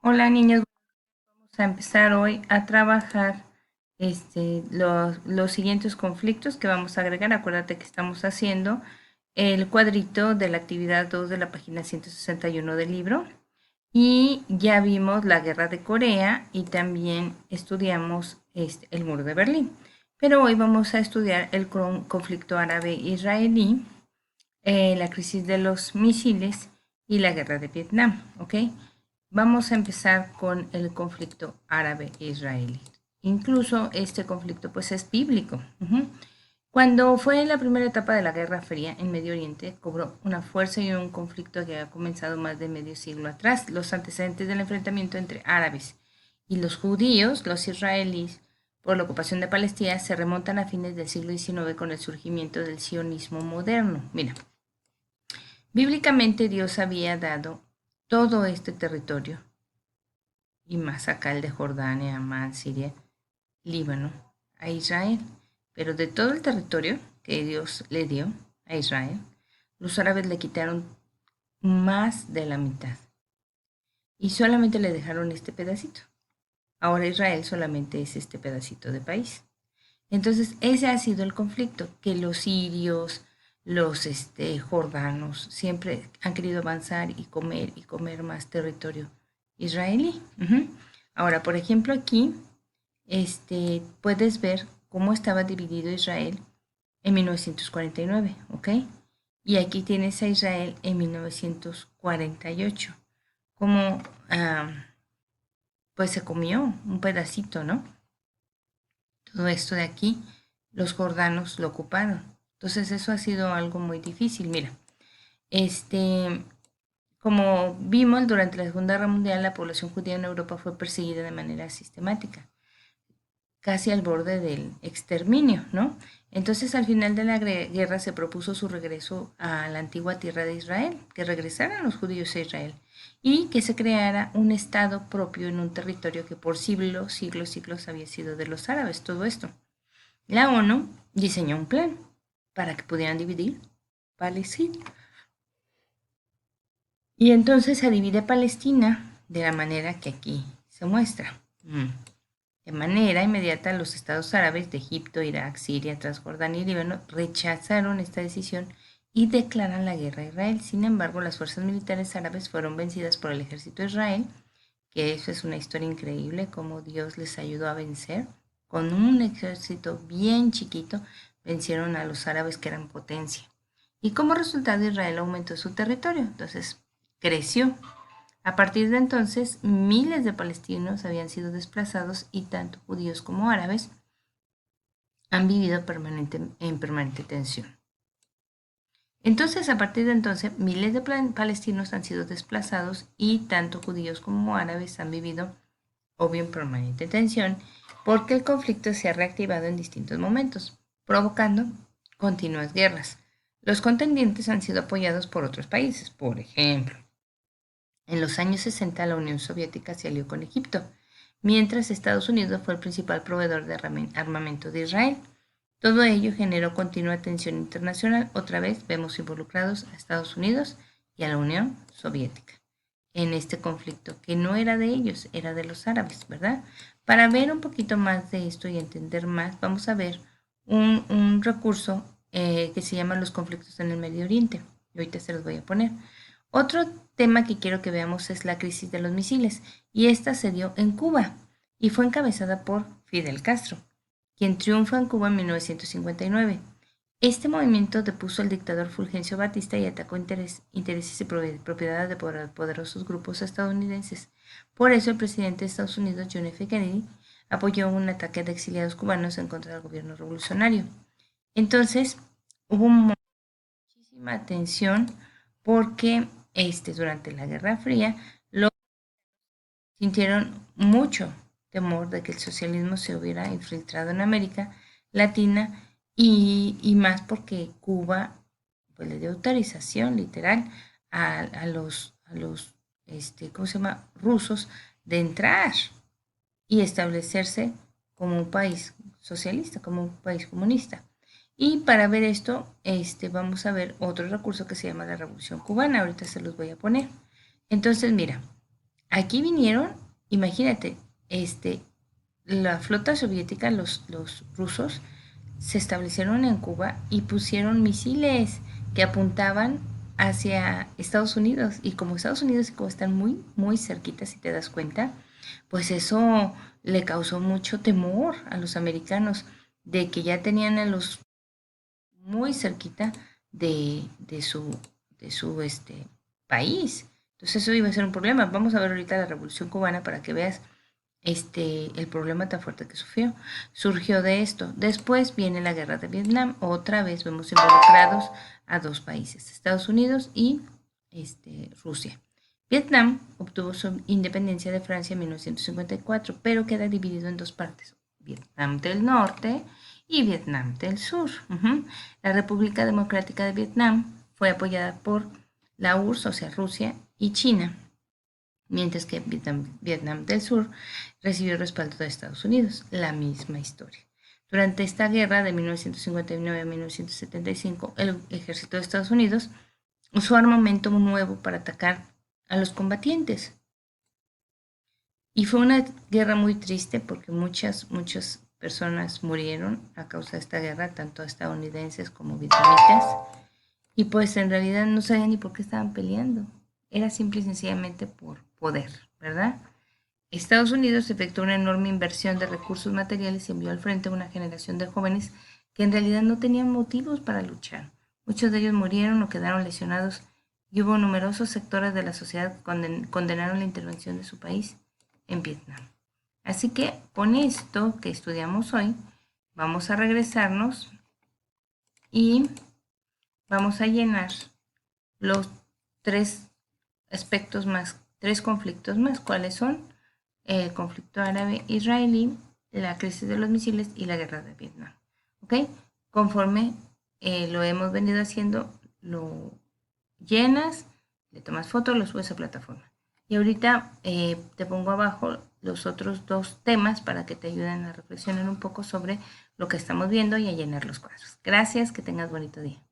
Hola niños, vamos a empezar hoy a trabajar los siguientes conflictos que vamos a agregar. Acuérdate que estamos haciendo el cuadrito de la actividad 2 de la página 161 del libro. Y ya vimos la guerra de Corea y también estudiamos el muro de Berlín. Pero hoy vamos a estudiar el conflicto árabe-israelí, la crisis de los misiles y la guerra de Vietnam, ¿ok? Vamos a empezar con el conflicto árabe-israelí. Incluso este conflicto pues es bíblico. Cuando fue la primera etapa de la Guerra Fría en Medio Oriente, cobró una fuerza y un conflicto que ha comenzado más de medio siglo atrás. Los antecedentes del enfrentamiento entre árabes y los judíos, los israelíes, por la ocupación de Palestina, se remontan a fines del siglo XIX con el surgimiento del sionismo moderno. Mira, bíblicamente Dios había dado todo este territorio y más acá el de Jordania, Amán, Siria, Líbano, a Israel. Pero de todo el territorio que Dios le dio a Israel, los árabes le quitaron más de la mitad y solamente le dejaron este pedacito. Ahora Israel solamente es este pedacito de país. Entonces, ese ha sido el conflicto, que los sirios, los jordanos, siempre han querido avanzar y comer más territorio israelí. Ahora, por ejemplo, aquí puedes ver cómo estaba dividido Israel en 1949, ¿ok? Y aquí tienes a Israel en 1948, como pues se comió un pedacito, ¿no? Todo esto de aquí, los jordanos lo ocuparon. Entonces eso ha sido algo muy difícil. Mira, este, como vimos durante la Segunda Guerra Mundial, la población judía en Europa fue perseguida de manera sistemática, casi al borde del exterminio, ¿no? Entonces al final de la guerra se propuso su regreso a la antigua tierra de Israel, que regresaran los judíos a Israel y que se creara un estado propio en un territorio que por siglos había sido de los árabes, todo esto. La ONU diseñó un plan para que pudieran dividir Palestina. Y entonces se divide Palestina de la manera que aquí se muestra. De manera inmediata, los estados árabes de Egipto, Irak, Siria, Transjordania y Líbano rechazaron esta decisión y declaran la guerra a Israel. Sin embargo, las fuerzas militares árabes fueron vencidas por el ejército de Israel, que eso es una historia increíble, cómo Dios les ayudó a vencer. Con un ejército bien chiquito, vencieron a los árabes que eran potencia. Y como resultado, Israel aumentó su territorio, entonces creció. A partir de entonces, miles de palestinos habían sido desplazados y tanto judíos como árabes han vivido en permanente tensión. Entonces, a partir de entonces, miles de palestinos han sido desplazados y tanto judíos como árabes han vivido, obvio, en permanente tensión, porque el conflicto se ha reactivado en distintos momentos, provocando continuas guerras. Los contendientes han sido apoyados por otros países, por ejemplo, en los años 60 la Unión Soviética se alió con Egipto, mientras Estados Unidos fue el principal proveedor de armamento de Israel. Todo ello generó continua tensión internacional. Otra vez vemos involucrados a Estados Unidos y a la Unión Soviética en este conflicto, que no era de ellos, era de los árabes, ¿verdad? Para ver un poquito más de esto y entender más, vamos a ver un recurso que se llama los conflictos en el Medio Oriente. Y ahorita se los voy a poner. Otro tema que quiero que veamos es la crisis de los misiles, y esta se dio en Cuba y fue encabezada por Fidel Castro, quien triunfa en Cuba en 1959. Este movimiento depuso al dictador Fulgencio Batista y atacó intereses y propiedades de poderosos grupos estadounidenses. Por eso el presidente de Estados Unidos, John F. Kennedy, apoyó un ataque de exiliados cubanos en contra del gobierno revolucionario. Entonces, hubo muchísima tensión porque durante la Guerra Fría los sintieron mucho temor de que el socialismo se hubiera infiltrado en América Latina y más porque Cuba pues, le dio autorización literal a los ¿cómo se llama? Rusos de entrar y establecerse como un país socialista, como un país comunista. Y para ver esto, vamos a ver otro recurso que se llama la Revolución Cubana. Ahorita se los voy a poner. Entonces, mira, aquí vinieron, imagínate, la flota soviética, los rusos, se establecieron en Cuba y pusieron misiles que apuntaban hacia Estados Unidos. Y como Estados Unidos y Cuba están muy, muy cerquitas, si te das cuenta, pues eso le causó mucho temor a los americanos de que ya tenían a los muy cerquita de su país. Entonces eso iba a ser un problema. Vamos a ver ahorita la Revolución Cubana para que veas el problema tan fuerte que sufrió. Surgió de esto. Después viene la guerra de Vietnam. Otra vez vemos involucrados a dos países, Estados Unidos y Rusia. Vietnam obtuvo su independencia de Francia en 1954, pero queda dividido en dos partes, Vietnam del Norte y Vietnam del Sur. La República Democrática de Vietnam fue apoyada por la URSS, o sea, Rusia y China, mientras que Vietnam del Sur recibió respaldo de Estados Unidos. La misma historia. Durante esta guerra de 1959 a 1975, el ejército de Estados Unidos usó armamento nuevo para atacar a los combatientes. Y fue una guerra muy triste porque muchas personas murieron a causa de esta guerra, tanto estadounidenses como vietnamitas. Y pues en realidad no sabían ni por qué estaban peleando. Era simple y sencillamente por poder, ¿verdad? Estados Unidos efectuó una enorme inversión de recursos materiales y envió al frente a una generación de jóvenes que en realidad no tenían motivos para luchar. Muchos de ellos murieron o quedaron lesionados y hubo numerosos sectores de la sociedad que condenaron la intervención de su país en Vietnam. Así que con esto que estudiamos hoy, vamos a regresarnos y vamos a llenar los tres aspectos más, tres conflictos más. ¿Cuáles son? El conflicto árabe-israelí, la crisis de los misiles y la guerra de Vietnam. ¿Ok? Conforme lo hemos venido haciendo, lo llenas, le tomas fotos, lo subes a plataforma. Y ahorita te pongo abajo los otros dos temas para que te ayuden a reflexionar un poco sobre lo que estamos viendo y a llenar los cuadros. Gracias, que tengas bonito día.